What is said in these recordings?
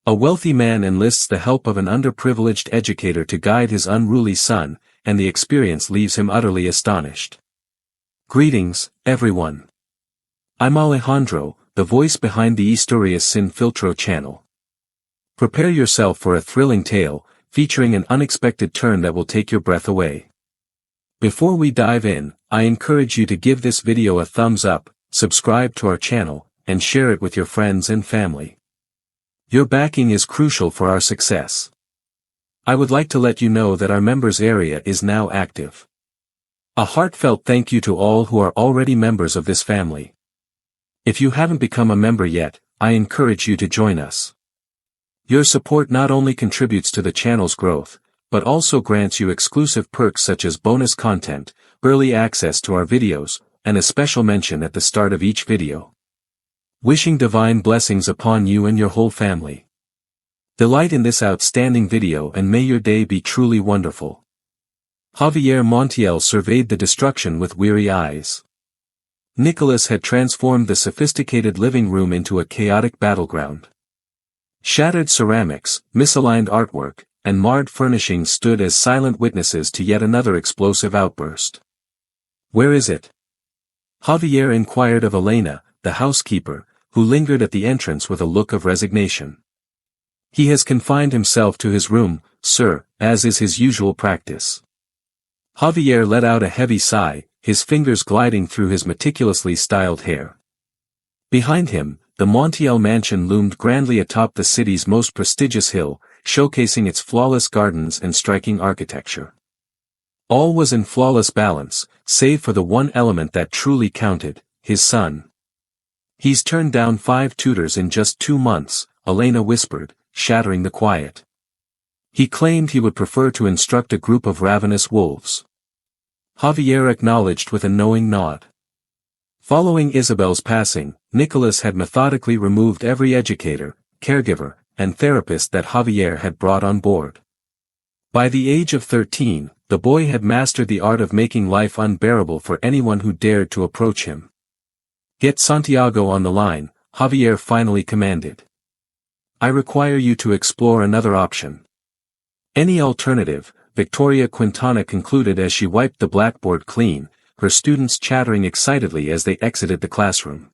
A wealthy man enlists the help of an underprivileged educator to guide his unruly son, and the experience leaves him utterly astonished. Greetings, everyone. I'm Alejandro, the voice behind the Historias Sin Filtro channel. Prepare yourself for a thrilling tale, featuring an unexpected turn that will take your breath away. Before we dive in, I encourage you to give this video a thumbs up, subscribe to our channel, and share it with your friends and family. Your backing is crucial for our success. I would like to let you know that our members area is now active. A heartfelt thank you to all who are already members of this family. If you haven't become a member yet, I encourage you to join us. Your support not only contributes to the channel's growth, but also grants you exclusive perks such as bonus content, early access to our videos, and a special mention at the start of each video. Wishing divine blessings upon you and your whole family. Delight in this outstanding video and may your day be truly wonderful. Javier Montiel surveyed the destruction with weary eyes. Nicholas had transformed the sophisticated living room into a chaotic battleground. Shattered ceramics, misaligned artwork, and marred furnishings stood as silent witnesses to yet another explosive outburst. Where is it? Javier inquired of Elena, the housekeeper, who lingered at the entrance with a look of resignation. He has confined himself to his room, sir, as is his usual practice. Javier let out a heavy sigh, his fingers gliding through his meticulously styled hair. Behind him, the Montiel mansion loomed grandly atop the city's most prestigious hill, showcasing its flawless gardens and striking architecture. All was in flawless balance, save for the one element that truly counted, his son. He's turned down 5 tutors in just 2 months, Elena whispered, shattering the quiet. He claimed he would prefer to instruct a group of ravenous wolves. Javier acknowledged with a knowing nod. Following Isabel's passing, Nicholas had methodically removed every educator, caregiver, and therapist that Javier had brought on board. By the age of 13, the boy had mastered the art of making life unbearable for anyone who dared to approach him. Get Santiago on the line, Javier finally commanded. I require you to explore another option. Any alternative, Victoria Quintana concluded as she wiped the blackboard clean, her students chattering excitedly as they exited the classroom.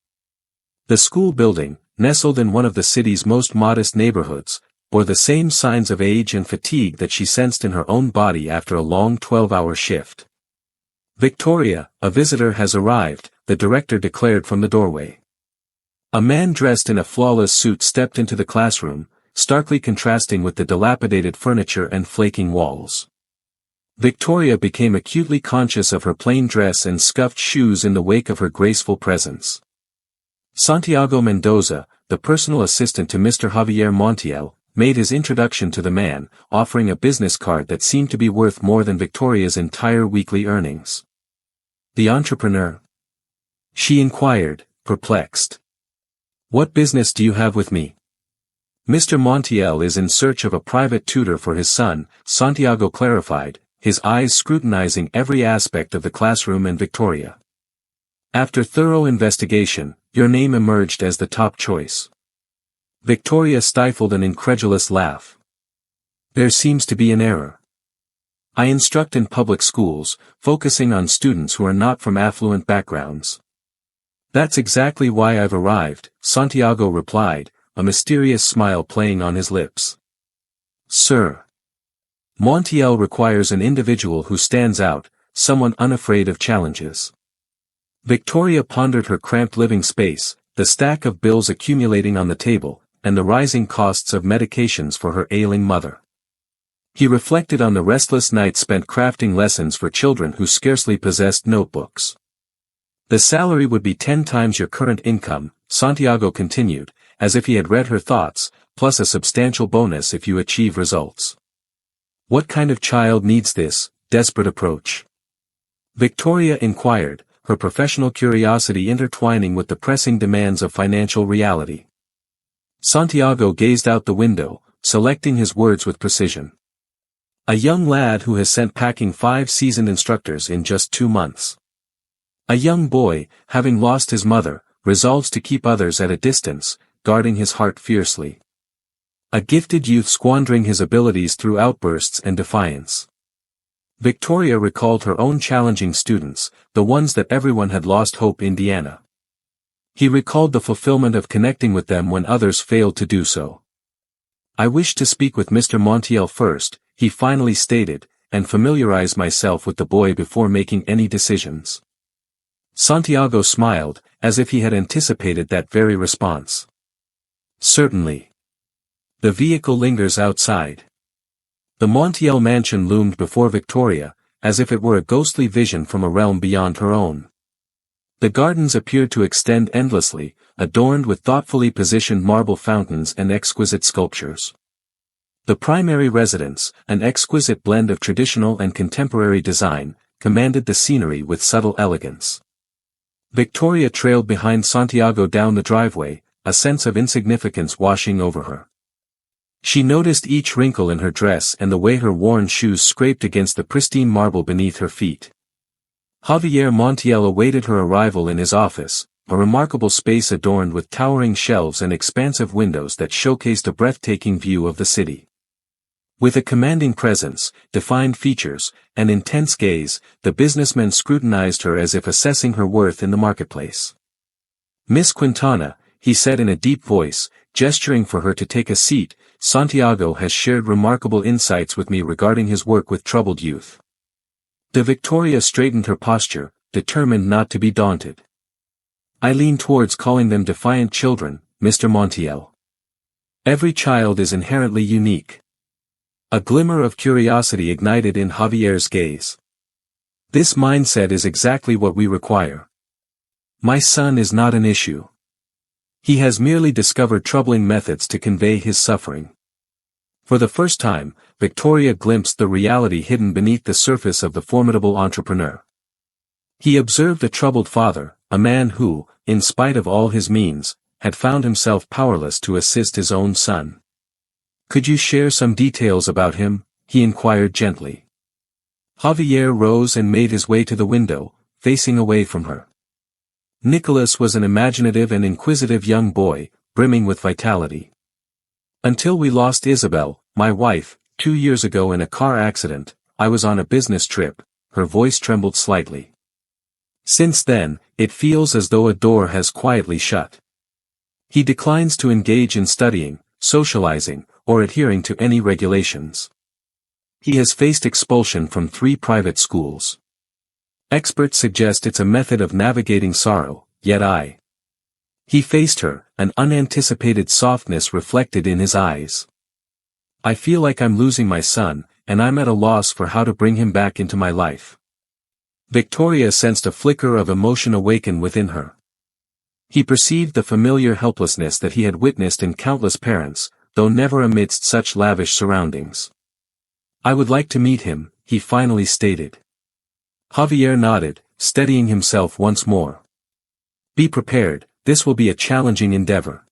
The school building, nestled in one of the city's most modest neighborhoods, bore the same signs of age and fatigue that she sensed in her own body after a long 12-hour shift. Victoria, a visitor has arrived, the director declared from the doorway. A man dressed in a flawless suit stepped into the classroom, starkly contrasting with the dilapidated furniture and flaking walls. Victoria became acutely conscious of her plain dress and scuffed shoes in the wake of her graceful presence. Santiago Mendoza, the personal assistant to Mr. Javier Montiel, made his introduction to the man, offering a business card that seemed to be worth more than Victoria's entire weekly earnings. The entrepreneur? She inquired, perplexed. What business do you have with me? Mr. Montiel is in search of a private tutor for his son, Santiago clarified, his eyes scrutinizing every aspect of the classroom and Victoria. After thorough investigation, your name emerged as the top choice. Victoria stifled an incredulous laugh. There seems to be an error. I instruct in public schools, focusing on students who are not from affluent backgrounds. That's exactly why I've arrived, Santiago replied, a mysterious smile playing on his lips. Sir. Montiel requires an individual who stands out, someone unafraid of challenges. Victoria pondered her cramped living space, the stack of bills accumulating on the table, and the rising costs of medications for her ailing mother. He reflected on the restless nights spent crafting lessons for children who scarcely possessed notebooks. The salary would be 10 times your current income, Santiago continued, as if he had read her thoughts, plus a substantial bonus if you achieve results. What kind of child needs this desperate approach? Victoria inquired, her professional curiosity intertwining with the pressing demands of financial reality. Santiago gazed out the window, selecting his words with precision. A young lad who has sent packing 5 seasoned instructors in just 2 months. A young boy, having lost his mother, resolves to keep others at a distance, guarding his heart fiercely. A gifted youth squandering his abilities through outbursts and defiance. Victoria recalled her own challenging students, the ones that everyone had lost hope in. Indiana. He recalled the fulfillment of connecting with them when others failed to do so. I wish to speak with Mr. Montiel first, he finally stated, and familiarize myself with the boy before making any decisions. Santiago smiled, as if he had anticipated that very response. Certainly. The vehicle lingers outside. The Montiel mansion loomed before Victoria, as if it were a ghostly vision from a realm beyond her own. The gardens appeared to extend endlessly, adorned with thoughtfully positioned marble fountains and exquisite sculptures. The primary residence, an exquisite blend of traditional and contemporary design, commanded the scenery with subtle elegance. Victoria trailed behind Santiago down the driveway, a sense of insignificance washing over her. She noticed each wrinkle in her dress and the way her worn shoes scraped against the pristine marble beneath her feet. Javier Montiel awaited her arrival in his office, a remarkable space adorned with towering shelves and expansive windows that showcased a breathtaking view of the city. With a commanding presence, defined features, and intense gaze, the businessman scrutinized her as if assessing her worth in the marketplace. Miss Quintana, he said in a deep voice, gesturing for her to take a seat, Santiago has shared remarkable insights with me regarding his work with troubled youth. Victoria straightened her posture, determined not to be daunted. I lean towards calling them defiant children, Mr. Montiel. Every child is inherently unique. A glimmer of curiosity ignited in Javier's gaze. This mindset is exactly what we require. My son is not an issue. He has merely discovered troubling methods to convey his suffering. For the first time, Victoria glimpsed the reality hidden beneath the surface of the formidable entrepreneur. He observed a troubled father, a man who, in spite of all his means, had found himself powerless to assist his own son. Could you share some details about him? He inquired gently. Javier rose and made his way to the window, facing away from her. Nicholas was an imaginative and inquisitive young boy, brimming with vitality. Until we lost Isabel, my wife, 2 years ago in a car accident, I was on a business trip, her voice trembled slightly. Since then, it feels as though a door has quietly shut. He declines to engage in studying, socializing, or adhering to any regulations. He has faced expulsion from 3 private schools. Experts suggest it's a method of navigating sorrow, yet He faced her, an unanticipated softness reflected in his eyes. I feel like I'm losing my son, and I'm at a loss for how to bring him back into my life. Victoria sensed a flicker of emotion awaken within her. He perceived the familiar helplessness that he had witnessed in countless parents, though never amidst such lavish surroundings. I would like to meet him, he finally stated. Javier nodded, steadying himself once more. Be prepared, this will be a challenging endeavor.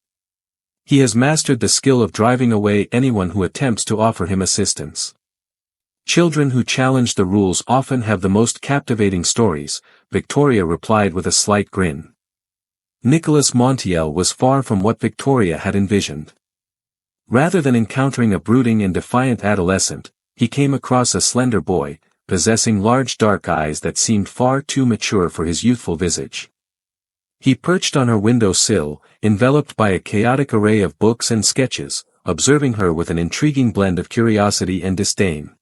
He has mastered the skill of driving away anyone who attempts to offer him assistance. Children who challenge the rules often have the most captivating stories, Victoria replied with a slight grin. Nicholas Montiel was far from what Victoria had envisioned. Rather than encountering a brooding and defiant adolescent, he came across a slender boy, possessing large dark eyes that seemed far too mature for his youthful visage. He perched on her window sill, enveloped by a chaotic array of books and sketches, observing her with an intriguing blend of curiosity and disdain.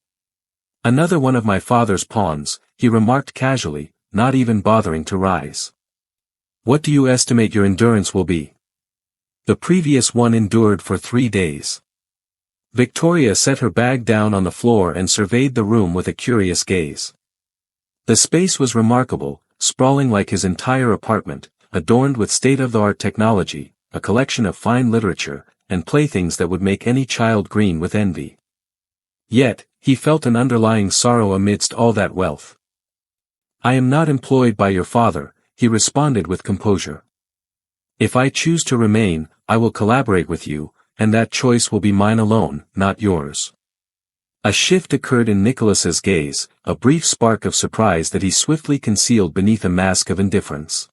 Another one of my father's pawns, he remarked casually, not even bothering to rise. What do you estimate your endurance will be? The previous one endured for 3 days. Victoria set her bag down on the floor and surveyed the room with a curious gaze. The space was remarkable, sprawling like his entire apartment, adorned with state-of-the-art technology, a collection of fine literature, and playthings that would make any child green with envy. Yet, he felt an underlying sorrow amidst all that wealth. I am not employed by your father, he responded with composure. If I choose to remain, I will collaborate with you, and that choice will be mine alone, not yours. A shift occurred in Nicholas's gaze, a brief spark of surprise that he swiftly concealed beneath a mask of indifference.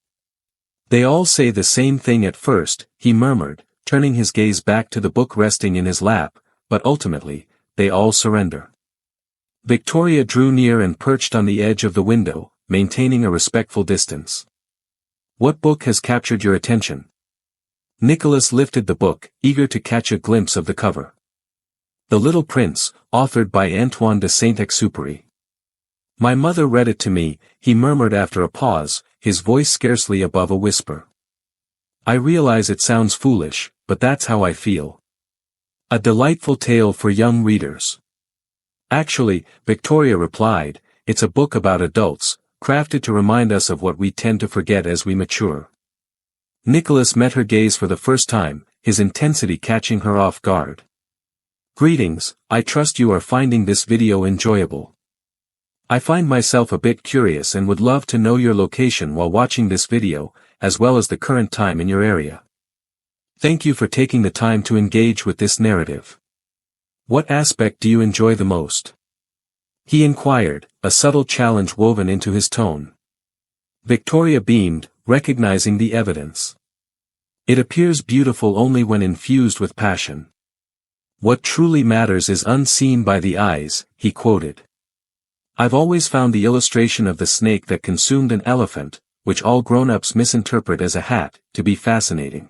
They all say the same thing at first, he murmured, turning his gaze back to the book resting in his lap, but ultimately, they all surrender. Victoria drew near and perched on the edge of the window, maintaining a respectful distance. What book has captured your attention? Nicholas lifted the book, eager to catch a glimpse of the cover. The Little Prince, authored by Antoine de Saint-Exupéry. My mother read it to me, he murmured after a pause, his voice scarcely above a whisper. I realize it sounds foolish, but that's how I feel. A delightful tale for young readers. Actually, Victoria replied, it's a book about adults, crafted to remind us of what we tend to forget as we mature. Nicholas met her gaze for the first time, his intensity catching her off guard. Greetings, I trust you are finding this video enjoyable. I find myself a bit curious and would love to know your location while watching this video, as well as the current time in your area. Thank you for taking the time to engage with this narrative. What aspect do you enjoy the most? He inquired, a subtle challenge woven into his tone. Victoria beamed, recognizing the evidence. It appears beautiful only when infused with passion. What truly matters is unseen by the eyes, he quoted. I've always found the illustration of the snake that consumed an elephant, which all grown-ups misinterpret as a hat, to be fascinating.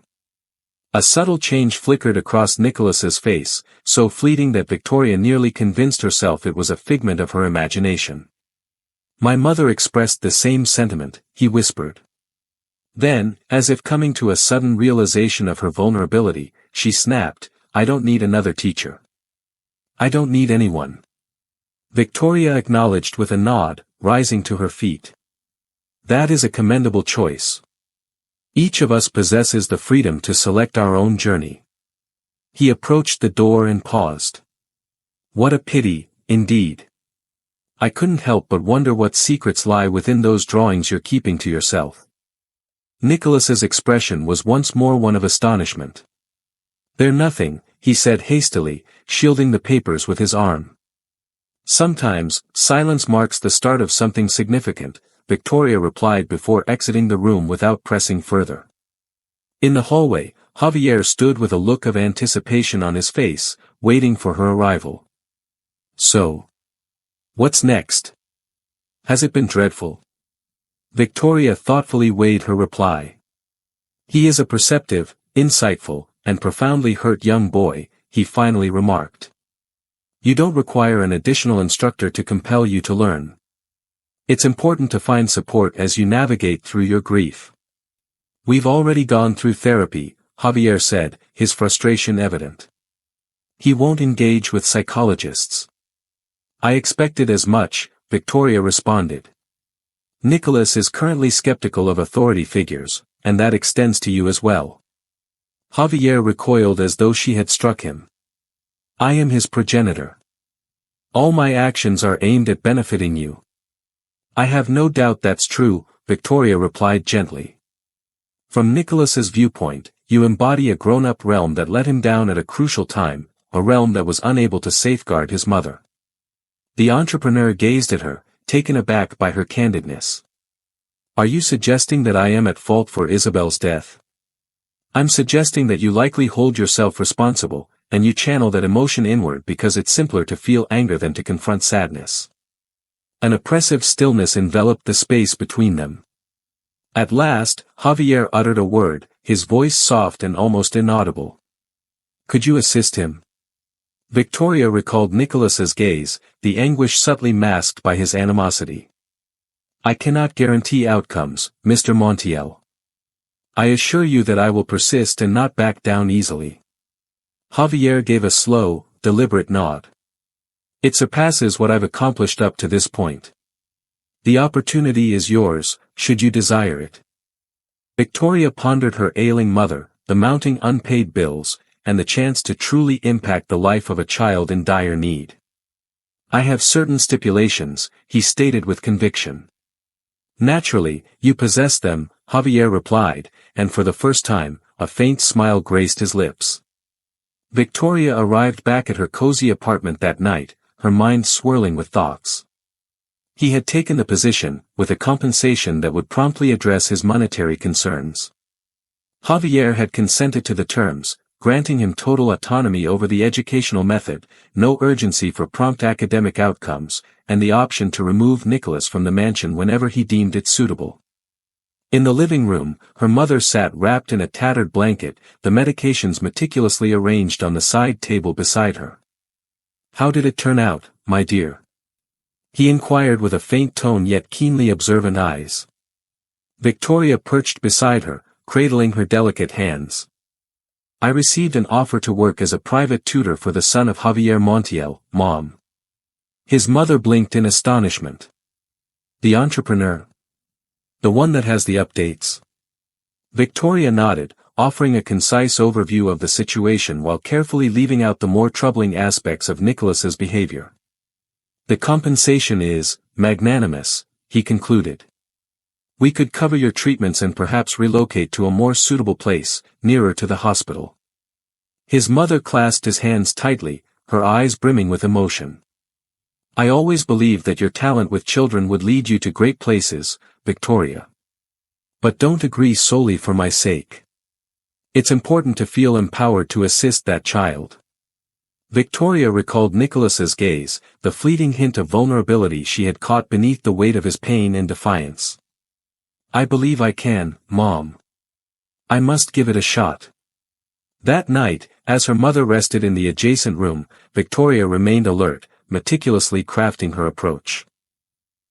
A subtle change flickered across Nicholas's face, so fleeting that Victoria nearly convinced herself it was a figment of her imagination. My mother expressed the same sentiment, he whispered. Then, as if coming to a sudden realization of her vulnerability, she snapped, I don't need another teacher. I don't need anyone. Victoria acknowledged with a nod, rising to her feet. That is a commendable choice. Each of us possesses the freedom to select our own journey. He approached the door and paused. What a pity, indeed. I couldn't help but wonder what secrets lie within those drawings you're keeping to yourself. Nicholas's expression was once more one of astonishment. They're nothing, he said hastily, shielding the papers with his arm. Sometimes, silence marks the start of something significant, Victoria replied before exiting the room without pressing further. In the hallway, Javier stood with a look of anticipation on his face, waiting for her arrival. So, what's next? Has it been dreadful? Victoria thoughtfully weighed her reply. He is a perceptive, insightful, and profoundly hurt young boy, he finally remarked. You don't require an additional instructor to compel you to learn. It's important to find support as you navigate through your grief. We've already gone through therapy, Javier said, his frustration evident. He won't engage with psychologists. I expected as much, Victoria responded. Nicholas is currently skeptical of authority figures, and that extends to you as well. Javier recoiled as though she had struck him. I am his progenitor. All my actions are aimed at benefiting you. I have no doubt that's true, Victoria replied gently. From Nicholas's viewpoint, you embody a grown-up realm that let him down at a crucial time, a realm that was unable to safeguard his mother. The entrepreneur gazed at her, taken aback by her candidness. Are you suggesting that I am at fault for Isabel's death? I'm suggesting that you likely hold yourself responsible, and you channel that emotion inward because it's simpler to feel anger than to confront sadness. An oppressive stillness enveloped the space between them. At last, Javier uttered a word, his voice soft and almost inaudible. Could you assist him? Victoria recalled Nicholas's gaze, the anguish subtly masked by his animosity. I cannot guarantee outcomes, Mr. Montiel. I assure you that I will persist and not back down easily. Javier gave a slow, deliberate nod. It surpasses what I've accomplished up to this point. The opportunity is yours, should you desire it. Victoria pondered her ailing mother, the mounting unpaid bills, and the chance to truly impact the life of a child in dire need. I have certain stipulations, he stated with conviction. Naturally, you possess them, Javier replied, and for the first time, a faint smile graced his lips. Victoria arrived back at her cozy apartment that night, her mind swirling with thoughts. He had taken the position, with a compensation that would promptly address his monetary concerns. Javier had consented to the terms, granting him total autonomy over the educational method, no urgency for prompt academic outcomes, and the option to remove Nicholas from the mansion whenever he deemed it suitable. In the living room, her mother sat wrapped in a tattered blanket, the medications meticulously arranged on the side table beside her. "How did it turn out, my dear?" he inquired with a faint tone yet keenly observant eyes. Victoria perched beside her, cradling her delicate hands. "I received an offer to work as a private tutor for the son of Javier Montiel, Mom." His mother blinked in astonishment. "The entrepreneur? The one that has the updates?" Victoria nodded, offering a concise overview of the situation while carefully leaving out the more troubling aspects of Nicholas's behavior. "The compensation is magnanimous," he concluded. "We could cover your treatments and perhaps relocate to a more suitable place, nearer to the hospital." His mother clasped his hands tightly, her eyes brimming with emotion. "I always believed that your talent with children would lead you to great places, Victoria. But don't agree solely for my sake. It's important to feel empowered to assist that child." Victoria recalled Nicholas's gaze, the fleeting hint of vulnerability she had caught beneath the weight of his pain and defiance. "I believe I can, Mom. I must give it a shot." That night, as her mother rested in the adjacent room, Victoria remained alert, meticulously crafting her approach.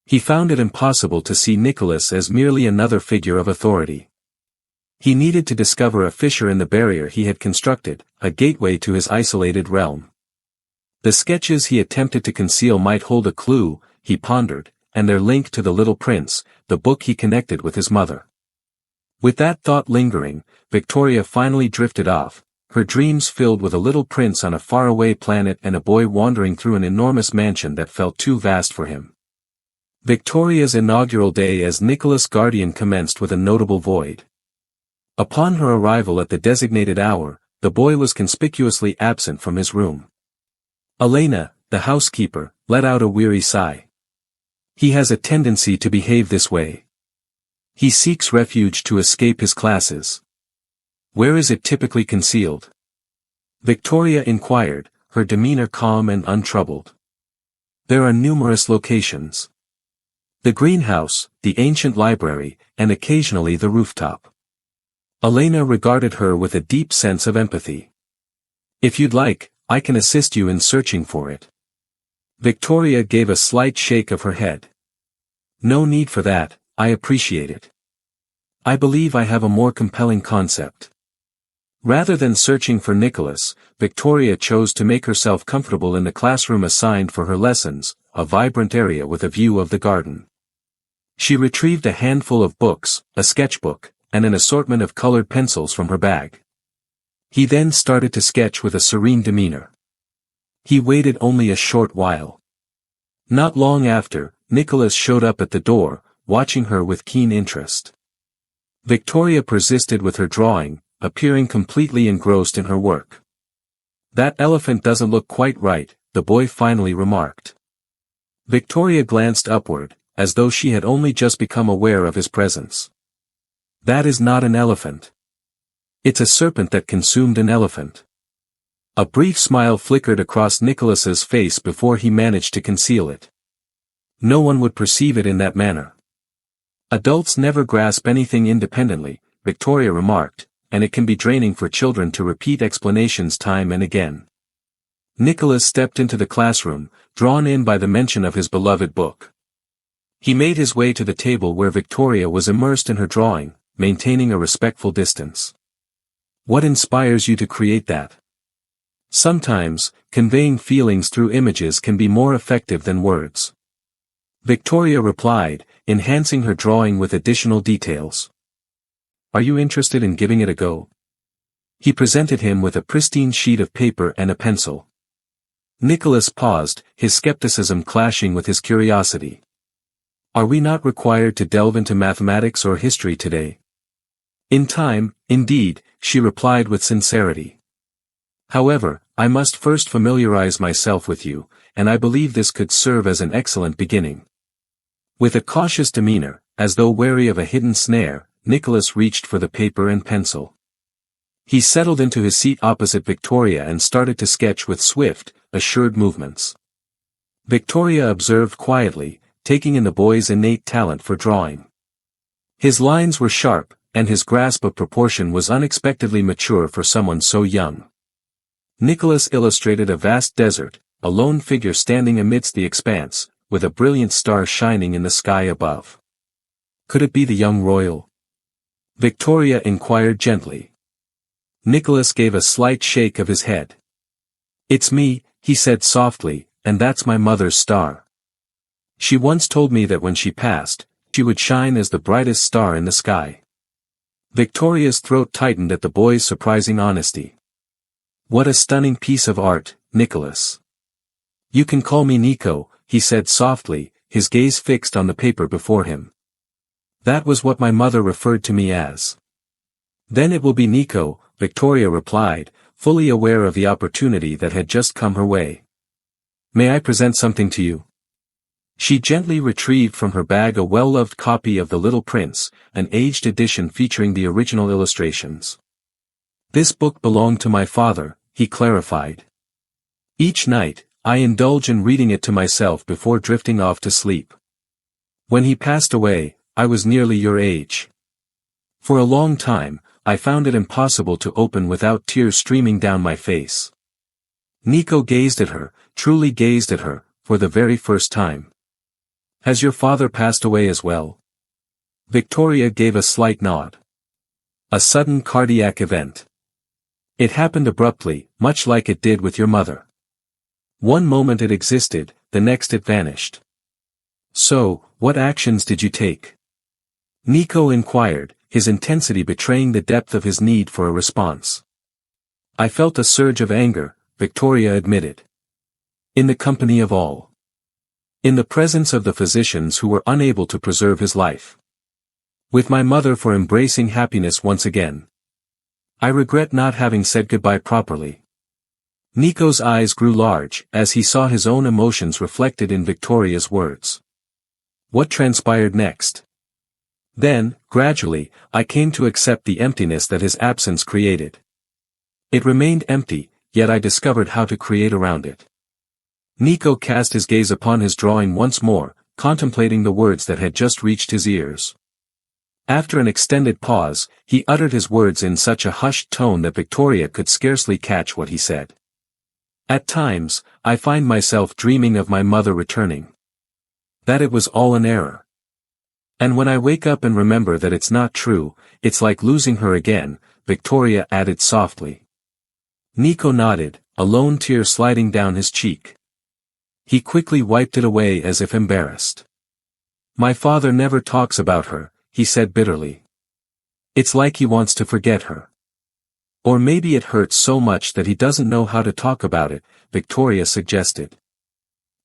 He found it impossible to see Nicholas as merely another figure of authority. He needed to discover a fissure in the barrier he had constructed, a gateway to his isolated realm. The sketches he attempted to conceal might hold a clue, he pondered, and their link to The Little Prince, the book he connected with his mother. With that thought lingering, Victoria finally drifted off, her dreams filled with a little prince on a faraway planet and a boy wandering through an enormous mansion that felt too vast for him. Victoria's inaugural day as Nicholas' guardian commenced with a notable void. Upon her arrival at the designated hour, the boy was conspicuously absent from his room. Elena, the housekeeper, let out a weary sigh. "He has a tendency to behave this way. He seeks refuge to escape his classes." "Where is it typically concealed?" Victoria inquired, her demeanor calm and untroubled. "There are numerous locations. The greenhouse, the ancient library, and occasionally the rooftop." Elena regarded her with a deep sense of empathy. "If you'd like, I can assist you in searching for it." Victoria gave a slight shake of her head. "No need for that, I appreciate it. I believe I have a more compelling concept." Rather than searching for Nicholas, Victoria chose to make herself comfortable in the classroom assigned for her lessons, a vibrant area with a view of the garden. She retrieved a handful of books, a sketchbook, and an assortment of colored pencils from her bag. He then started to sketch with a serene demeanor. He waited only a short while. Not long after, Nicholas showed up at the door, watching her with keen interest. Victoria persisted with her drawing, appearing completely engrossed in her work. "That elephant doesn't look quite right," the boy finally remarked. Victoria glanced upward, as though she had only just become aware of his presence. "That is not an elephant. It's a serpent that consumed an elephant." A brief smile flickered across Nicholas's face before he managed to conceal it. "No one would perceive it in that manner. Adults never grasp anything independently," Victoria remarked, "and it can be draining for children to repeat explanations time and again." Nicholas stepped into the classroom, drawn in by the mention of his beloved book. He made his way to the table where Victoria was immersed in her drawing, maintaining a respectful distance. "What inspires you to create that?" "Sometimes, conveying feelings through images can be more effective than words," Victoria replied, enhancing her drawing with additional details. "Are you interested in giving it a go?" He presented him with a pristine sheet of paper and a pencil. Nicholas paused, his skepticism clashing with his curiosity. "Are we not required to delve into mathematics or history today?" "In time, indeed," she replied with sincerity. "However, I must first familiarize myself with you, and I believe this could serve as an excellent beginning." With a cautious demeanor, as though wary of a hidden snare, Nicholas reached for the paper and pencil. He settled into his seat opposite Victoria and started to sketch with swift, assured movements. Victoria observed quietly, taking in the boy's innate talent for drawing. His lines were sharp, and his grasp of proportion was unexpectedly mature for someone so young. Nicholas illustrated a vast desert, a lone figure standing amidst the expanse, with a brilliant star shining in the sky above. Could it be the young royal? Victoria inquired gently. Nicholas gave a slight shake of his head. "It's me," he said softly, "and that's my mother's star. She once told me that when she passed, she would shine as the brightest star in the sky." Victoria's throat tightened at the boy's surprising honesty. "What a stunning piece of art, Nicholas." "You can call me Nico," he said softly, his gaze fixed on the paper before him. "That was what my mother referred to me as." "Then it will be Nico," Victoria replied, fully aware of the opportunity that had just come her way. "May I present something to you?" She gently retrieved from her bag a well-loved copy of The Little Prince, an aged edition featuring the original illustrations. "This book belonged to my father," he clarified. "Each night, I indulge in reading it to myself before drifting off to sleep. When he passed away, I was nearly your age. For a long time, I found it impossible to open without tears streaming down my face." Nico gazed at her, truly gazed at her, for the very first time. "Has your father passed away as well?" Victoria gave a slight nod. "A sudden cardiac event. It happened abruptly, much like it did with your mother. One moment it existed, the next it vanished." "So, what actions did you take?" Nico inquired, his intensity betraying the depth of his need for a response. "I felt a surge of anger," Victoria admitted. "In the company of all. In the presence of the physicians who were unable to preserve his life. With my mother for embracing happiness once again. I regret not having said goodbye properly." Nico's eyes grew large as he saw his own emotions reflected in Victoria's words. "What transpired next?" "Then, gradually, I came to accept the emptiness that his absence created. It remained empty, yet I discovered how to create around it." Nico cast his gaze upon his drawing once more, contemplating the words that had just reached his ears. After an extended pause, he uttered his words in such a hushed tone that Victoria could scarcely catch what he said. "At times, I find myself dreaming of my mother returning. That it was all an error. And when I wake up and remember that it's not true, it's like losing her again," Victoria added softly. Nico nodded, a lone tear sliding down his cheek. He quickly wiped it away as if embarrassed. "My father never talks about her," he said bitterly. "It's like he wants to forget her. Or maybe it hurts so much that he doesn't know how to talk about it," Victoria suggested.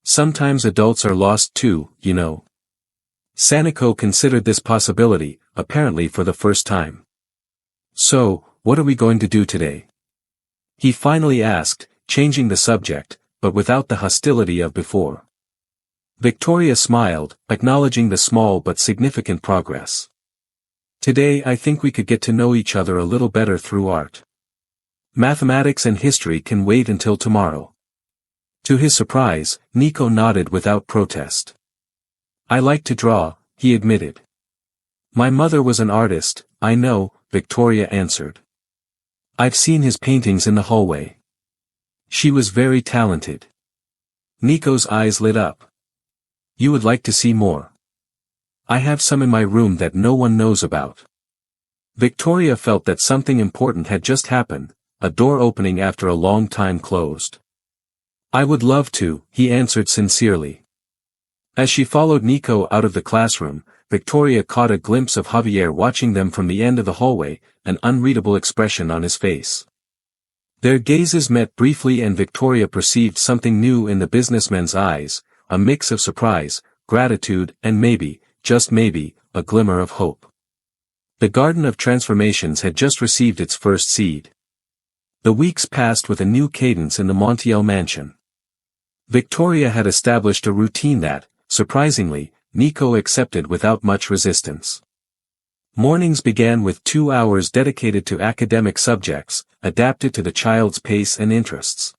"Sometimes adults are lost too, you know." Saniko considered this possibility, apparently for the first time. "So, what are we going to do today?" he finally asked, changing the subject, but without the hostility of before. Victoria smiled, acknowledging the small but significant progress. "Today I think we could get to know each other a little better through art. Mathematics and history can wait until tomorrow." To his surprise, Nico nodded without protest. "I like to draw," he admitted. "My mother was an artist, I know," Victoria answered. "I've seen his paintings in the hallway. She was very talented." Nico's eyes lit up. "You would like to see more? I have some in my room that no one knows about." Victoria felt that something important had just happened, a door opening after a long time closed. "I would love to," he answered sincerely. As she followed Nico out of the classroom, Victoria caught a glimpse of Javier watching them from the end of the hallway, an unreadable expression on his face. Their gazes met briefly and Victoria perceived something new in the businessman's eyes, a mix of surprise, gratitude and maybe, just maybe, a glimmer of hope. The Garden of Transformations had just received its first seed. The weeks passed with a new cadence in the Montiel mansion. Victoria had established a routine that, surprisingly, Nico accepted without much resistance. Mornings began with 2 hours dedicated to academic subjects, adapted to the child's pace and interests.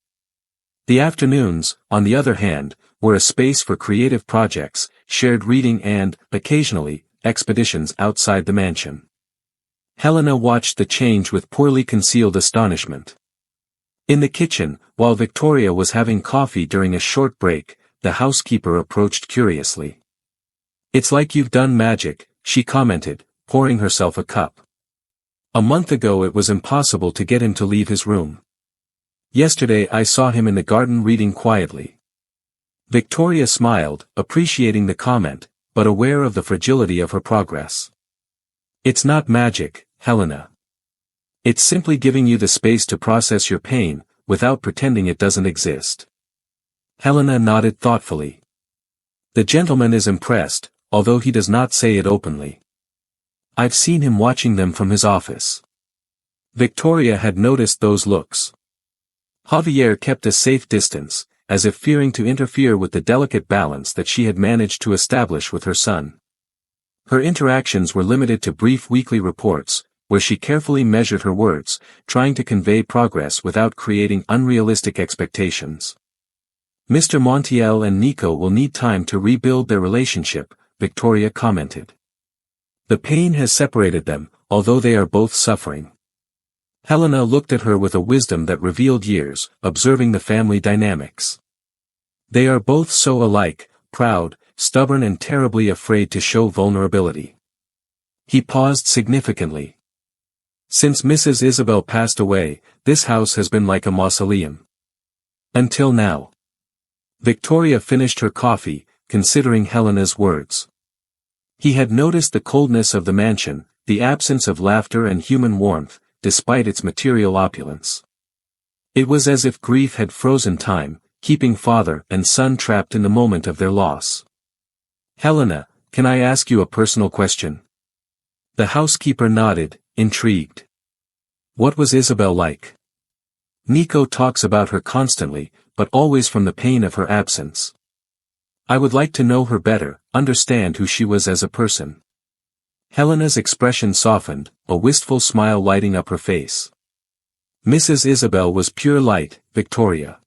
The afternoons, on the other hand, were a space for creative projects, shared reading and, occasionally, expeditions outside the mansion. Helena watched the change with poorly concealed astonishment. In the kitchen, while Victoria was having coffee during a short break, the housekeeper approached curiously. "It's like you've done magic," she commented, pouring herself a cup. "A month ago it was impossible to get him to leave his room. Yesterday I saw him in the garden reading quietly." Victoria smiled, appreciating the comment, but aware of the fragility of her progress. "It's not magic, Helena. It's simply giving you the space to process your pain, without pretending it doesn't exist." Helena nodded thoughtfully. "The gentleman is impressed, although he does not say it openly. I've seen him watching them from his office." Victoria had noticed those looks. Javier kept a safe distance, as if fearing to interfere with the delicate balance that she had managed to establish with her son. Her interactions were limited to brief weekly reports, where she carefully measured her words, trying to convey progress without creating unrealistic expectations. "Mr. Montiel and Nico will need time to rebuild their relationship," Victoria commented. "The pain has separated them, although they are both suffering." Helena looked at her with a wisdom that revealed years, observing the family dynamics. "They are both so alike, proud, stubborn and terribly afraid to show vulnerability." He paused significantly. "Since Mrs. Isabel passed away, this house has been like a mausoleum. Until now." Victoria finished her coffee, considering Helena's words. He had noticed the coldness of the mansion, the absence of laughter and human warmth, despite its material opulence. It was as if grief had frozen time, keeping father and son trapped in the moment of their loss. "Helena, can I ask you a personal question?" The housekeeper nodded, intrigued. "What was Isabel like?" "Nico talks about her constantly, but always from the pain of her absence. I would like to know her better, understand who she was as a person." Helena's expression softened, a wistful smile lighting up her face. "Mrs. Isabel was pure light, Victoria.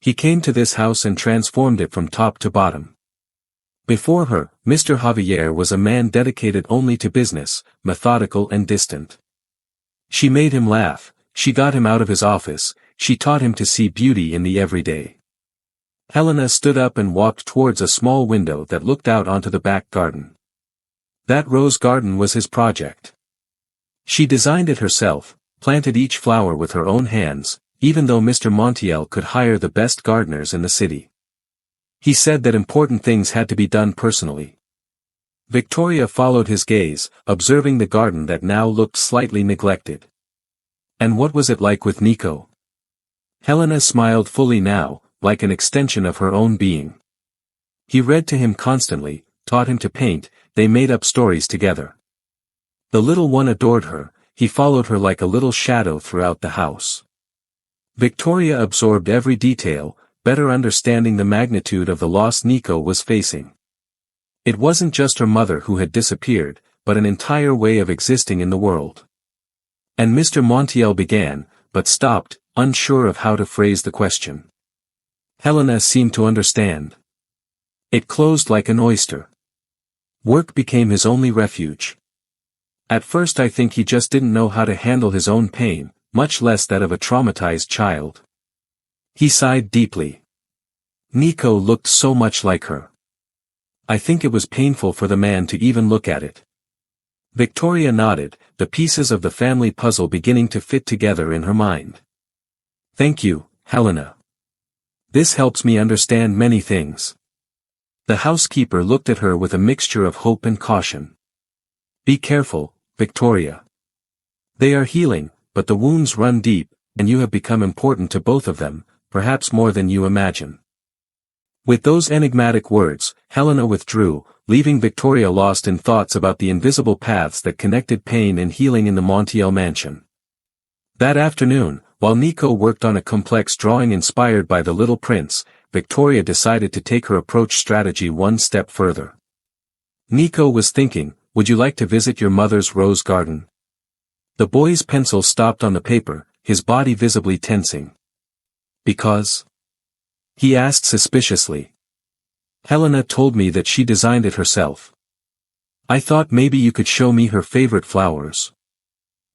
He came to this house and transformed it from top to bottom. Before her, Mr. Javier was a man dedicated only to business, methodical and distant. She made him laugh, she got him out of his office, she taught him to see beauty in the everyday." Helena stood up and walked towards a small window that looked out onto the back garden. That rose garden was his project. She designed it herself, planted each flower with her own hands, even though Mr. Montiel could hire the best gardeners in the city. He said that important things had to be done personally. Victoria followed his gaze, observing the garden that now looked slightly neglected. "And what was it like with Nico?" Helena smiled fully now, like an extension of her own being. "He read to him constantly, taught him to paint, they made up stories together. The little one adored her, he followed her like a little shadow throughout the house." Victoria absorbed every detail, better understanding the magnitude of the loss Nico was facing. It wasn't just her mother who had disappeared, but an entire way of existing in the world. And Mr. Montiel began, but stopped, unsure of how to phrase the question. Helena seemed to understand. It closed like an oyster. Work became his only refuge. "At first I think he just didn't know how to handle his own pain, much less that of a traumatized child." He sighed deeply. "Nico looked so much like her. I think it was painful for the man to even look at it." Victoria nodded, the pieces of the family puzzle beginning to fit together in her mind. "Thank you, Helena. This helps me understand many things." The housekeeper looked at her with a mixture of hope and caution. "Be careful, Victoria. They are healing, but the wounds run deep, and you have become important to both of them, perhaps more than you imagine." With those enigmatic words, Helena withdrew, leaving Victoria lost in thoughts about the invisible paths that connected pain and healing in the Montiel mansion. That afternoon, while Nico worked on a complex drawing inspired by The Little Prince, Victoria decided to take her approach strategy one step further. Nico was thinking, would you like to visit your mother's rose garden? The boy's pencil stopped on the paper, his body visibly tensing. Because? He asked suspiciously. Helena told me that she designed it herself. I thought maybe you could show me her favorite flowers.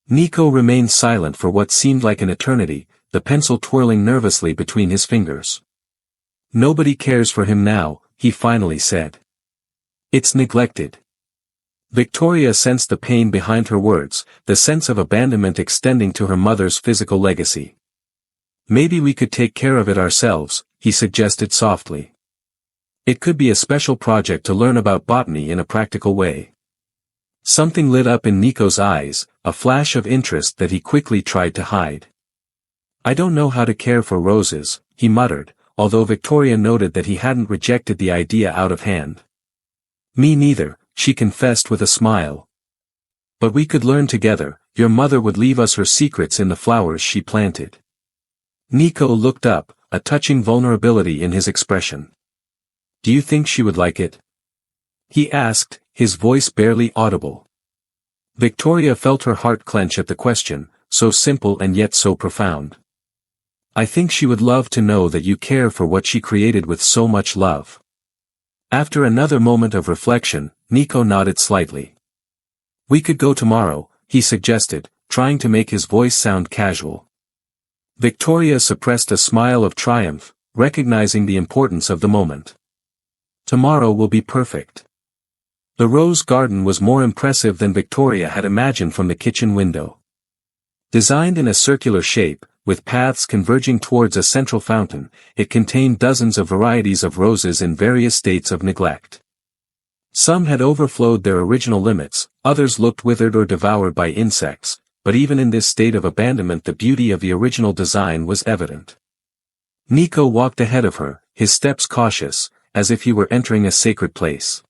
Nico remained silent for what seemed like an eternity, the pencil twirling nervously between his fingers. Nobody cares for him now, he finally said. It's neglected. Victoria sensed the pain behind her words, the sense of abandonment extending to her mother's physical legacy. Maybe we could take care of it ourselves, he suggested softly. It could be a special project to learn about botany in a practical way. Something lit up in Nico's eyes, a flash of interest that he quickly tried to hide. I don't know how to care for roses, he muttered, although Victoria noted that he hadn't rejected the idea out of hand. Me neither, she confessed with a smile. But we could learn together, your mother would leave us her secrets in the flowers she planted. Nico looked up, a touching vulnerability in his expression. Do you think she would like it? He asked, his voice barely audible. Victoria felt her heart clench at the question, so simple and yet so profound. I think she would love to know that you care for what she created with so much love. After another moment of reflection, Nico nodded slightly. We could go tomorrow, he suggested, trying to make his voice sound casual. Victoria suppressed a smile of triumph, recognizing the importance of the moment. Tomorrow will be perfect. The rose garden was more impressive than Victoria had imagined from the kitchen window. Designed in a circular shape, with paths converging towards a central fountain, it contained dozens of varieties of roses in various states of neglect. Some had overflowed their original limits, others looked withered or devoured by insects, but even in this state of abandonment the beauty of the original design was evident. Nico walked ahead of her, his steps cautious, as if he were entering a sacred place.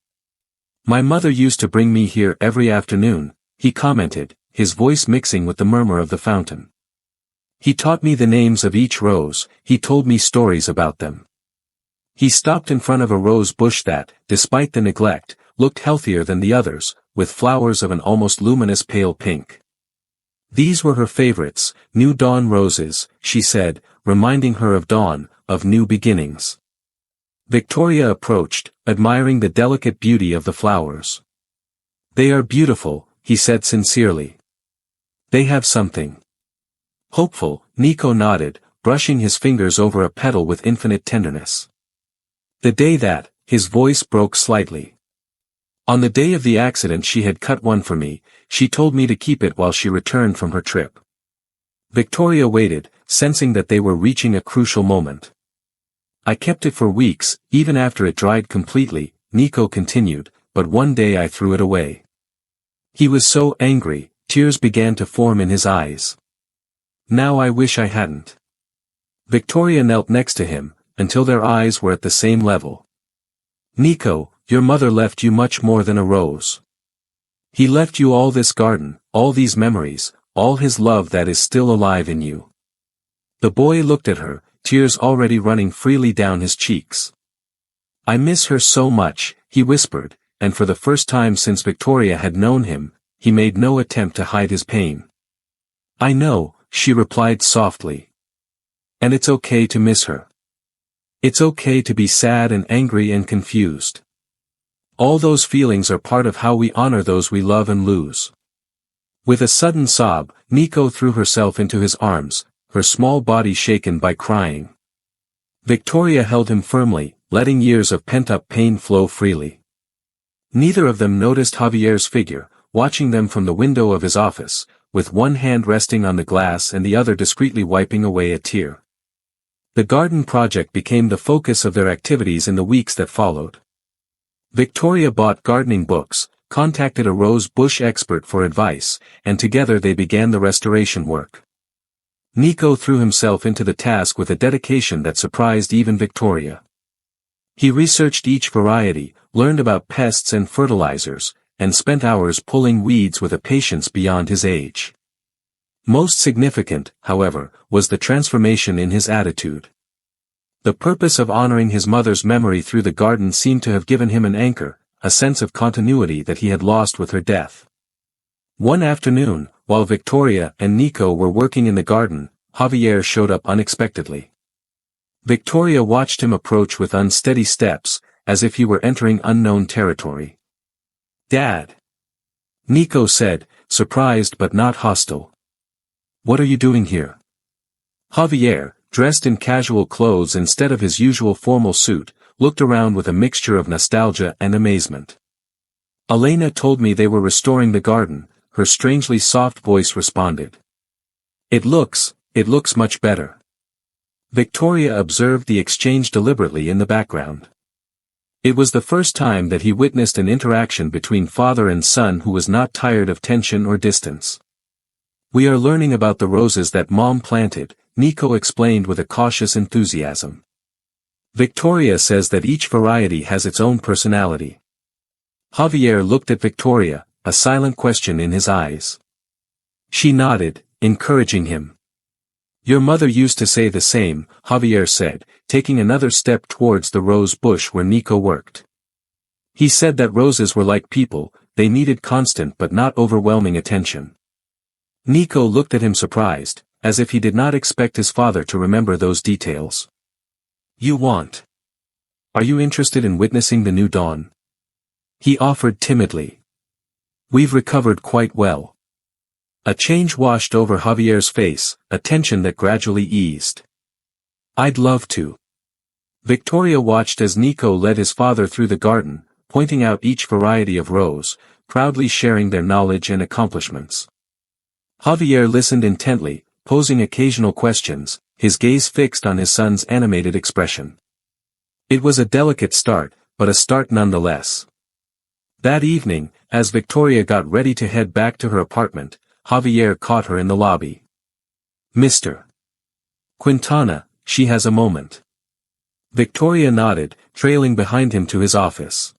My mother used to bring me here every afternoon, he commented, his voice mixing with the murmur of the fountain. He taught me the names of each rose, he told me stories about them. He stopped in front of a rose bush that, despite the neglect, looked healthier than the others, with flowers of an almost luminous pale pink. These were her favorites, new dawn roses, she said, reminding her of dawn, of new beginnings. Victoria approached, admiring the delicate beauty of the flowers. They are beautiful, he said sincerely. They have something hopeful, Nico nodded, brushing his fingers over a petal with infinite tenderness. The day that, his voice broke slightly. On the day of the accident she had cut one for me, she told me to keep it while she returned from her trip. Victoria waited, sensing that they were reaching a crucial moment. I kept it for weeks, even after it dried completely, Nico continued, but one day I threw it away. He was so angry, tears began to form in his eyes. Now I wish I hadn't. Victoria knelt next to him, until their eyes were at the same level. Nico, your mother left you much more than a rose. He left you all this garden, all these memories, all his love that is still alive in you. The boy looked at her, tears already running freely down his cheeks. I miss her so much, he whispered, and for the first time since Victoria had known him, he made no attempt to hide his pain. I know, she replied softly. And it's okay to miss her. It's okay to be sad and angry and confused. All those feelings are part of how we honor those we love and lose. With a sudden sob, Nico threw herself into his arms, her small body shaken by crying. Victoria held him firmly, letting years of pent-up pain flow freely. Neither of them noticed Javier's figure, watching them from the window of his office, with one hand resting on the glass and the other discreetly wiping away a tear. The garden project became the focus of their activities in the weeks that followed. Victoria bought gardening books, contacted a rose bush expert for advice, and together they began the restoration work. Nico threw himself into the task with a dedication that surprised even Victoria. He researched each variety, learned about pests and fertilizers, and spent hours pulling weeds with a patience beyond his age. Most significant, however, was the transformation in his attitude. The purpose of honoring his mother's memory through the garden seemed to have given him an anchor, a sense of continuity that he had lost with her death. One afternoon, while Victoria and Nico were working in the garden, Javier showed up unexpectedly. Victoria watched him approach with unsteady steps, as if he were entering unknown territory. "Dad," Nico said, surprised but not hostile. "What are you doing here?" Javier, dressed in casual clothes instead of his usual formal suit, looked around with a mixture of nostalgia and amazement. "Elena told me they were restoring the garden," her strangely soft voice responded. It looks much better." Victoria observed the exchange deliberately in the background. It was the first time that he witnessed an interaction between father and son who was not tired of tension or distance. "We are learning about the roses that Mom planted," Nico explained with a cautious enthusiasm. "Victoria says that each variety has its own personality." Javier looked at Victoria, a silent question in his eyes. She nodded, encouraging him. "Your mother used to say the same," Javier said, taking another step towards the rose bush where Nico worked. He said that roses were like people, they needed constant but not overwhelming attention. Nico looked at him surprised, as if he did not expect his father to remember those details. Are you interested in witnessing the new dawn?" he offered timidly. "We've recovered quite well." A change washed over Javier's face, a tension that gradually eased. "I'd love to." Victoria watched as Nico led his father through the garden, pointing out each variety of rose, proudly sharing their knowledge and accomplishments. Javier listened intently, posing occasional questions, his gaze fixed on his son's animated expression. It was a delicate start, but a start nonetheless. That evening, as Victoria got ready to head back to her apartment, Javier caught her in the lobby. "Mr. Quintana, she has a moment." Victoria nodded, trailing behind him to his office.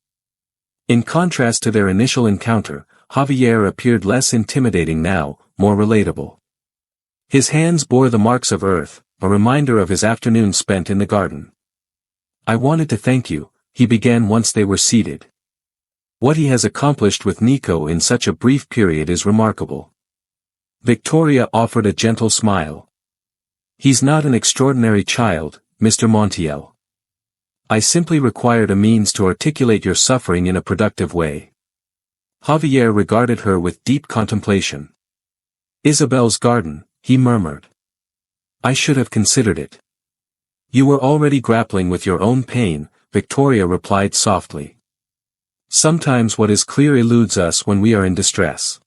In contrast to their initial encounter, Javier appeared less intimidating now, more relatable. His hands bore the marks of earth, a reminder of his afternoon spent in the garden. "I wanted to thank you," he began once they were seated. "What he has accomplished with Nico in such a brief period is remarkable." Victoria offered a gentle smile. "He's not an extraordinary child, Mr. Montiel. I simply required a means to articulate your suffering in a productive way." Javier regarded her with deep contemplation. "Isabel's garden," he murmured. "I should have considered it." "You were already grappling with your own pain," Victoria replied softly. "Sometimes what is clear eludes us when we are in distress."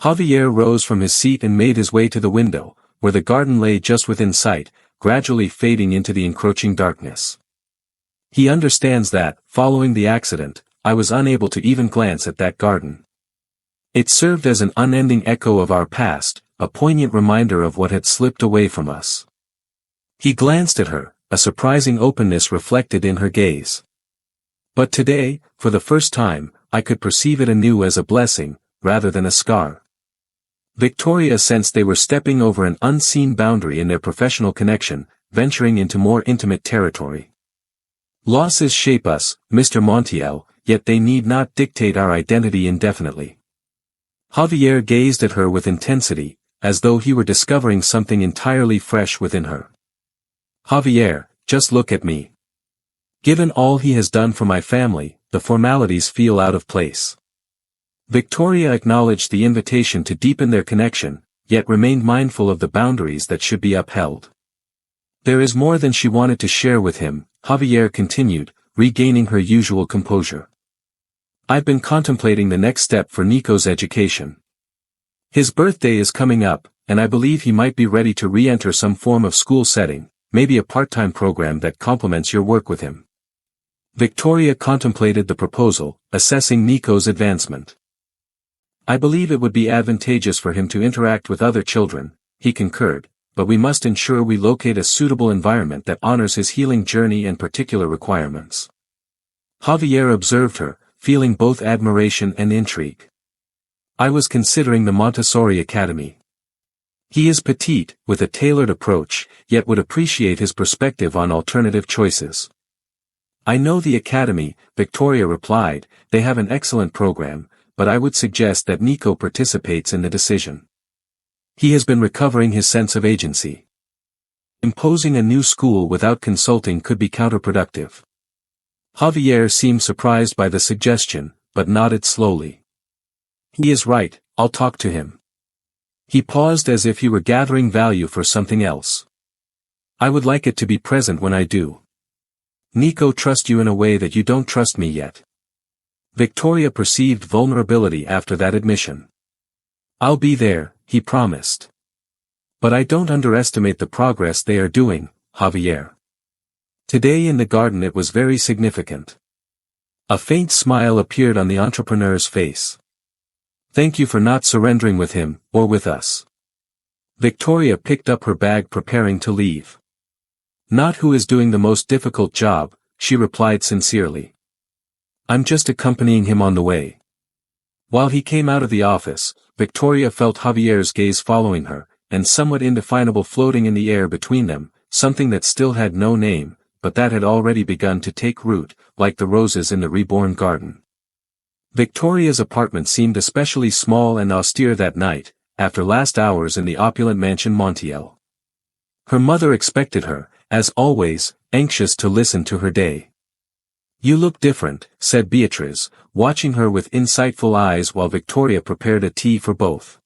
Javier rose from his seat and made his way to the window, where the garden lay just within sight, gradually fading into the encroaching darkness. He understands that, following the accident, I was unable to even glance at that garden. It served as an unending echo of our past, a poignant reminder of what had slipped away from us. He glanced at her, a surprising openness reflected in her gaze. "But today, for the first time, I could perceive it anew as a blessing, rather than a scar." Victoria sensed they were stepping over an unseen boundary in their professional connection, venturing into more intimate territory. "Losses shape us, Mr. Montiel, yet they need not dictate our identity indefinitely." Javier gazed at her with intensity, as though he were discovering something entirely fresh within her. "Javier, just look at me. Given all he has done for my family, the formalities feel out of place." Victoria acknowledged the invitation to deepen their connection, yet remained mindful of the boundaries that should be upheld. "There is more than she wanted to share with him," Javier continued, regaining her usual composure. "I've been contemplating the next step for Nico's education. His birthday is coming up, and I believe he might be ready to re-enter some form of school setting, maybe a part-time program that complements your work with him." Victoria contemplated the proposal, assessing Nico's advancement. "I believe it would be advantageous for him to interact with other children," he concurred, "but we must ensure we locate a suitable environment that honors his healing journey and particular requirements." Javier observed her, feeling both admiration and intrigue. "I was considering the Montessori Academy. He is petite, with a tailored approach, yet would appreciate his perspective on alternative choices." I know the academy, Victoria replied. They have an excellent program, but I would suggest that Nico participates in the decision. He has been recovering his sense of agency. Imposing a new school without consulting could be counterproductive. Javier seemed surprised by the suggestion, but nodded slowly. He is right, I'll talk to him. He paused as if he were gathering value for something else. I would like it to be present when I do. Nico trusts you in a way that you don't trust me yet. Victoria perceived vulnerability after that admission. I'll be there, he promised. But I don't underestimate the progress they are doing, Javier. Today in the garden it was very significant. A faint smile appeared on the entrepreneur's face. Thank you for not surrendering with him, or with us. Victoria picked up her bag preparing to leave. Not who is doing the most difficult job, she replied sincerely. I'm just accompanying him on the way. While he came out of the office, Victoria felt Javier's gaze following her, and somewhat indefinable floating in the air between them, something that still had no name, but that had already begun to take root, like the roses in the reborn garden. Victoria's apartment seemed especially small and austere that night, after last hours in the opulent mansion Montiel. Her mother expected her, as always, anxious to listen to her day. You look different, said Beatrice, watching her with insightful eyes while Victoria prepared a tea for both.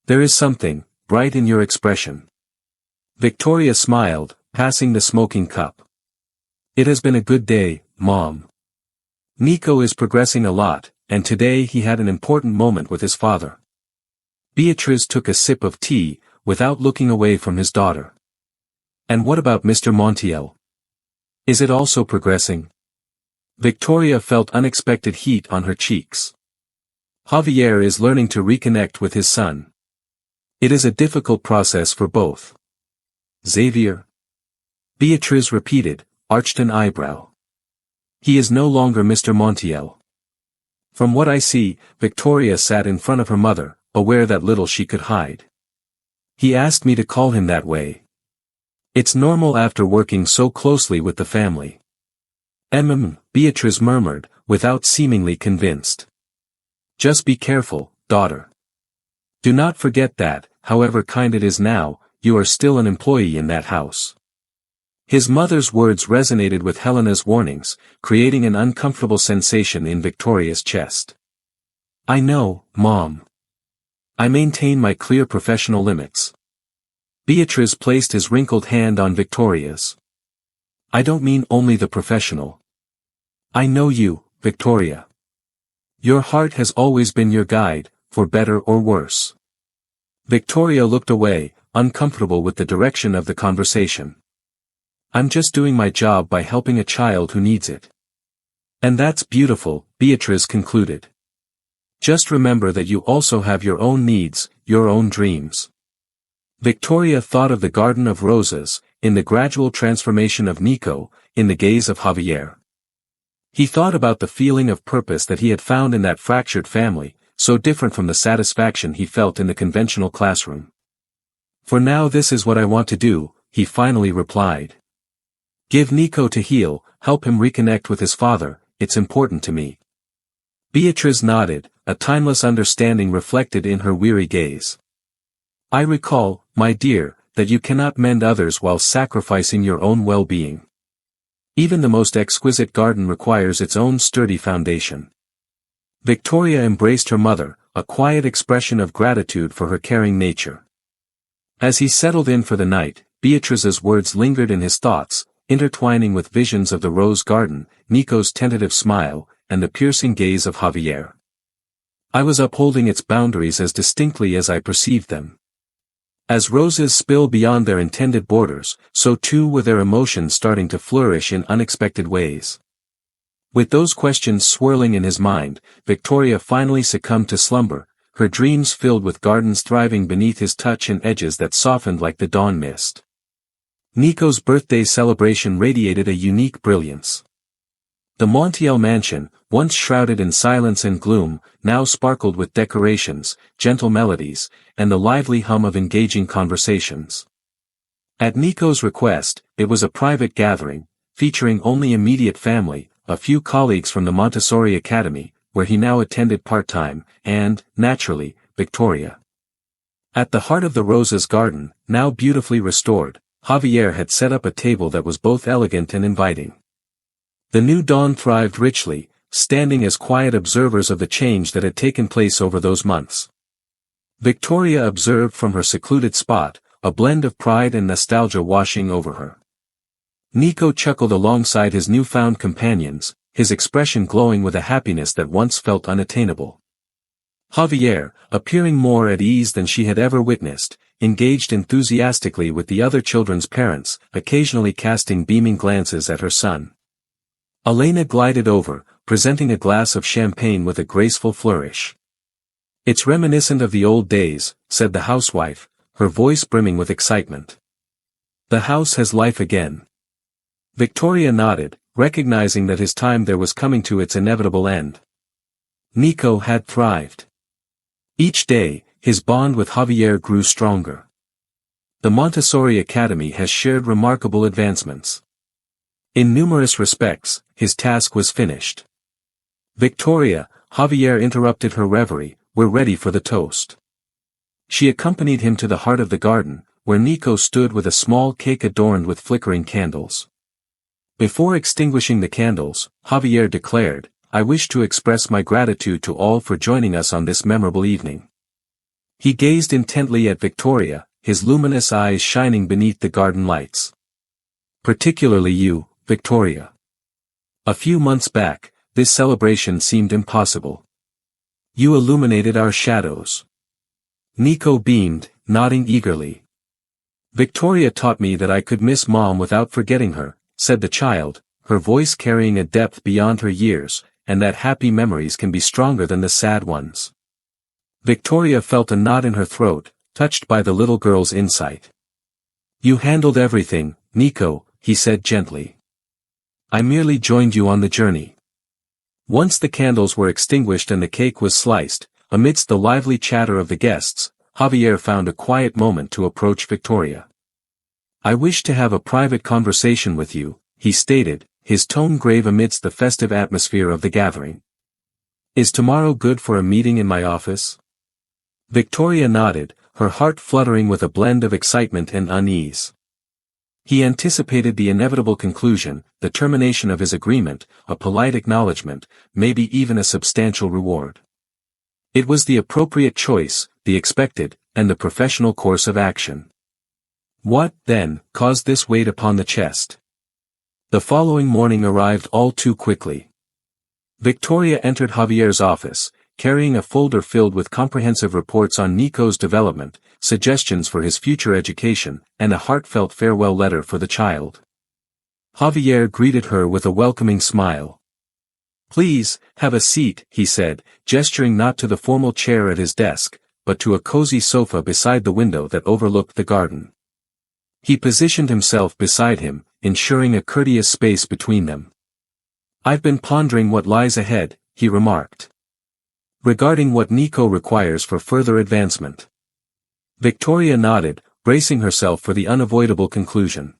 There is something bright in your expression. Victoria smiled, passing the smoking cup. It has been a good day, Mom. Nico is progressing a lot, and today he had an important moment with his father. Beatrice took a sip of tea, without looking away from his daughter. And what about Mr. Montiel? Is it also progressing? Victoria felt unexpected heat on her cheeks. Javier is learning to reconnect with his son. It is a difficult process for both. Xavier? Beatrice repeated, arched an eyebrow. He is no longer Mr. Montiel. From what I see, Victoria sat in front of her mother, aware that little she could hide. He asked me to call him that way. It's normal after working so closely with the family. Beatrice murmured, without seemingly convinced. Just be careful, daughter. Do not forget that, however kind it is now, you are still an employee in that house. His mother's words resonated with Helena's warnings, creating an uncomfortable sensation in Victoria's chest. I know, Mom. I maintain my clear professional limits. Beatrice placed his wrinkled hand on Victoria's. I don't mean only the professional. I know you, Victoria. Your heart has always been your guide, for better or worse. Victoria looked away, uncomfortable with the direction of the conversation. I'm just doing my job by helping a child who needs it. And that's beautiful, Beatrice concluded. Just remember that you also have your own needs, your own dreams. Victoria thought of the Garden of Roses, in the gradual transformation of Nico, in the gaze of Javier. He thought about the feeling of purpose that he had found in that fractured family, so different from the satisfaction he felt in the conventional classroom. For now this is what I want to do, he finally replied. Give Nico to heal, help him reconnect with his father, it's important to me. Beatrice nodded, a timeless understanding reflected in her weary gaze. I recall, my dear, that you cannot mend others while sacrificing your own well-being. Even the most exquisite garden requires its own sturdy foundation. Victoria embraced her mother, a quiet expression of gratitude for her caring nature. As he settled in for the night, Beatrice's words lingered in his thoughts, intertwining with visions of the rose garden, Nico's tentative smile, and the piercing gaze of Javier. I was upholding its boundaries as distinctly as I perceived them. As roses spill beyond their intended borders, so too were their emotions starting to flourish in unexpected ways. With those questions swirling in his mind, Victoria finally succumbed to slumber, her dreams filled with gardens thriving beneath his touch and edges that softened like the dawn mist. Nico's birthday celebration radiated a unique brilliance. The Montiel mansion, once shrouded in silence and gloom, now sparkled with decorations, gentle melodies, and the lively hum of engaging conversations. At Nico's request, it was a private gathering, featuring only immediate family, a few colleagues from the Montessori Academy, where he now attended part-time, and, naturally, Victoria. At the heart of the Roses garden, now beautifully restored, Javier had set up a table that was both elegant and inviting. The new dawn thrived richly, standing as quiet observers of the change that had taken place over those months. Victoria observed from her secluded spot, a blend of pride and nostalgia washing over her. Nico chuckled alongside his newfound companions, his expression glowing with a happiness that once felt unattainable. Javier, appearing more at ease than she had ever witnessed, engaged enthusiastically with the other children's parents, occasionally casting beaming glances at her son. Elena glided over, presenting a glass of champagne with a graceful flourish. "It's reminiscent of the old days," said the housewife, her voice brimming with excitement. "The house has life again." Victoria nodded, recognizing that his time there was coming to its inevitable end. Nico had thrived. Each day, his bond with Javier grew stronger. The Montessori Academy has shared remarkable advancements. In numerous respects, his task was finished. "Victoria," Javier interrupted her reverie, "we're ready for the toast." She accompanied him to the heart of the garden, where Nico stood with a small cake adorned with flickering candles. Before extinguishing the candles, Javier declared, "I wish to express my gratitude to all for joining us on this memorable evening." He gazed intently at Victoria, his luminous eyes shining beneath the garden lights. "Particularly you, Victoria. A few months back, this celebration seemed impossible. You illuminated our shadows." Nico beamed, nodding eagerly. "Victoria taught me that I could miss Mom without forgetting her," said the child, her voice carrying a depth beyond her years, "and that happy memories can be stronger than the sad ones." Victoria felt a knot in her throat, touched by the little girl's insight. "You handled everything, Nico," he said gently. "I merely joined you on the journey." Once the candles were extinguished and the cake was sliced, amidst the lively chatter of the guests, Javier found a quiet moment to approach Victoria. "I wish to have a private conversation with you," he stated, his tone grave amidst the festive atmosphere of the gathering. "Is tomorrow good for a meeting in my office?" Victoria nodded, her heart fluttering with a blend of excitement and unease. He anticipated the inevitable conclusion, the termination of his agreement, a polite acknowledgement, maybe even a substantial reward. It was the appropriate choice, the expected, and the professional course of action. What, then, caused this weight upon the chest? The following morning arrived all too quickly. Victoria entered Javier's office, carrying a folder filled with comprehensive reports on Nico's development, suggestions for his future education, and a heartfelt farewell letter for the child. Javier greeted her with a welcoming smile. "Please, have a seat," he said, gesturing not to the formal chair at his desk, but to a cozy sofa beside the window that overlooked the garden. He positioned himself beside him, ensuring a courteous space between them. "I've been pondering what lies ahead," he remarked. "Regarding what Nico requires for further advancement." Victoria nodded, bracing herself for the unavoidable conclusion.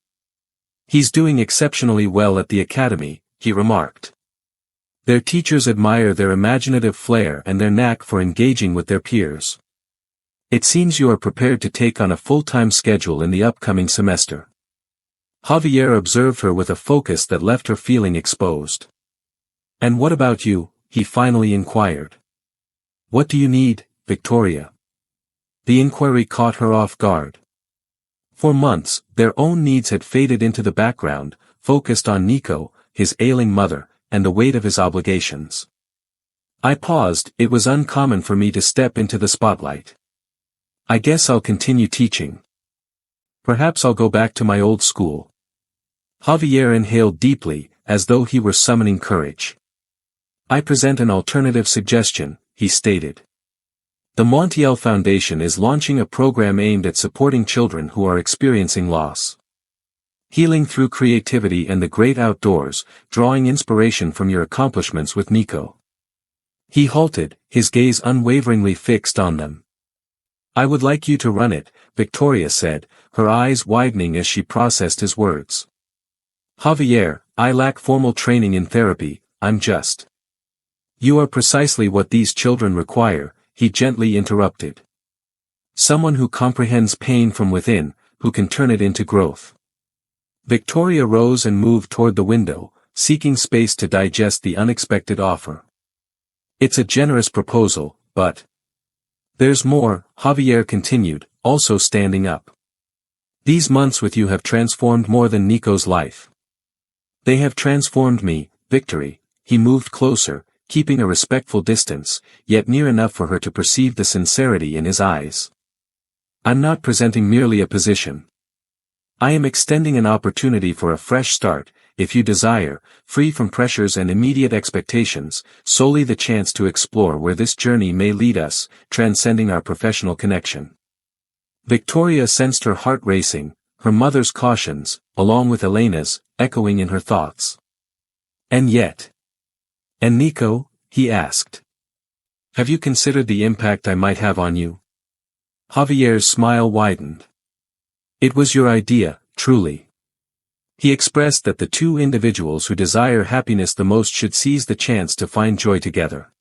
"He's doing exceptionally well at the academy," he remarked. "Their teachers admire their imaginative flair and their knack for engaging with their peers. It seems you are prepared to take on a full-time schedule in the upcoming semester." Javier observed her with a focus that left her feeling exposed. "And what about you?" he finally inquired. "What do you need, Victoria?" The inquiry caught her off guard. For months, their own needs had faded into the background, focused on Nico, his ailing mother, and the weight of his obligations. I paused. It was uncommon for me to step into the spotlight. "I guess I'll continue teaching. Perhaps I'll go back to my old school." Javier inhaled deeply, as though he were summoning courage. "I present an alternative suggestion," he stated. "The Montiel Foundation is launching a program aimed at supporting children who are experiencing loss. Healing through creativity and the great outdoors, drawing inspiration from your accomplishments with Nico." He halted, his gaze unwaveringly fixed on them. "I would like you to run it," Victoria said, her eyes widening as she processed his words. Javier, I lack formal training in therapy, I'm just. You are precisely what these children require, he gently interrupted. Someone who comprehends pain from within, who can turn it into growth. Victoria rose and moved toward the window, seeking space to digest the unexpected offer. It's a generous proposal, but... There's more, Javier continued, also standing up. These months with you have transformed more than Nico's life. They have transformed me, Victory. He moved closer, keeping a respectful distance, yet near enough for her to perceive the sincerity in his eyes. I'm not presenting merely a position. I am extending an opportunity for a fresh start, if you desire, free from pressures and immediate expectations, solely the chance to explore where this journey may lead us, transcending our professional connection. Victoria sensed her heart racing, her mother's cautions, along with Elena's, echoing in her thoughts. And yet. And Nico? He asked. Have you considered the impact I might have on you? Javier's smile widened. It was your idea, truly. He expressed that the two individuals who desire happiness the most should seize the chance to find joy together.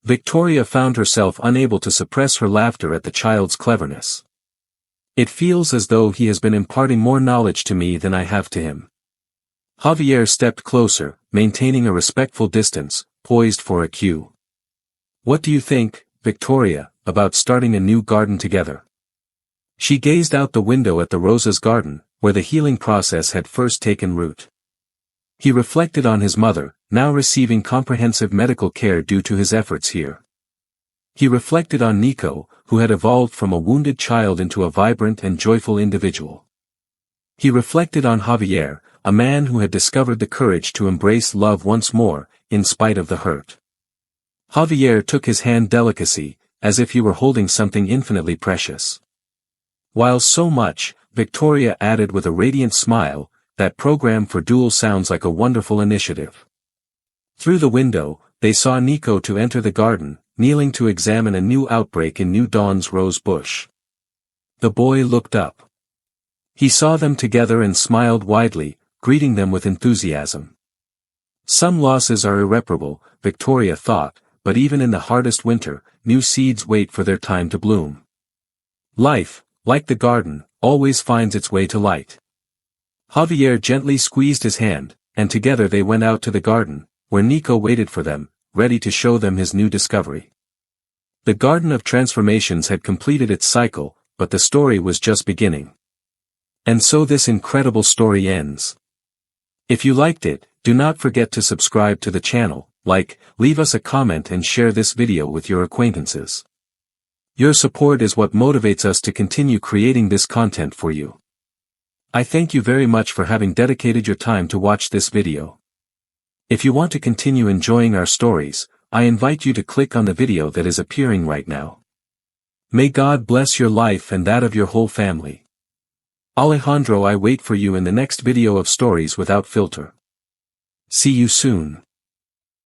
Victoria found herself unable to suppress her laughter at the child's cleverness. It feels as though he has been imparting more knowledge to me than I have to him. Javier stepped closer, maintaining a respectful distance, poised for a cue. What do you think, Victoria, about starting a new garden together? She gazed out the window at the Rosa's garden, where the healing process had first taken root. He reflected on his mother, now receiving comprehensive medical care due to his efforts here. He reflected on Nico, who had evolved from a wounded child into a vibrant and joyful individual. He reflected on Javier, a man who had discovered the courage to embrace love once more, in spite of the hurt. Javier took his hand delicately, as if he were holding something infinitely precious. While so much, Victoria added with a radiant smile, that program for dual sounds like a wonderful initiative. Through the window, they saw Nico to enter the garden, kneeling to examine a new outbreak in New Dawn's rose bush. The boy looked up. He saw them together and smiled widely, greeting them with enthusiasm. Some losses are irreparable, Victoria thought, but even in the hardest winter, new seeds wait for their time to bloom. Life, like the garden, always finds its way to light. Javier gently squeezed his hand, and together they went out to the garden, where Nico waited for them, ready to show them his new discovery. The Garden of Transformations had completed its cycle, but the story was just beginning. And so this incredible story ends. If you liked it, do not forget to subscribe to the channel, leave us a comment and share this video with your acquaintances. Your support is what motivates us to continue creating this content for you. I thank you very much for having dedicated your time to watch this video. If you want to continue enjoying our stories, I invite you to click on the video that is appearing right now. May God bless your life and that of your whole family. Alejandro, I wait for you in the next video of Stories Without Filter. See you soon.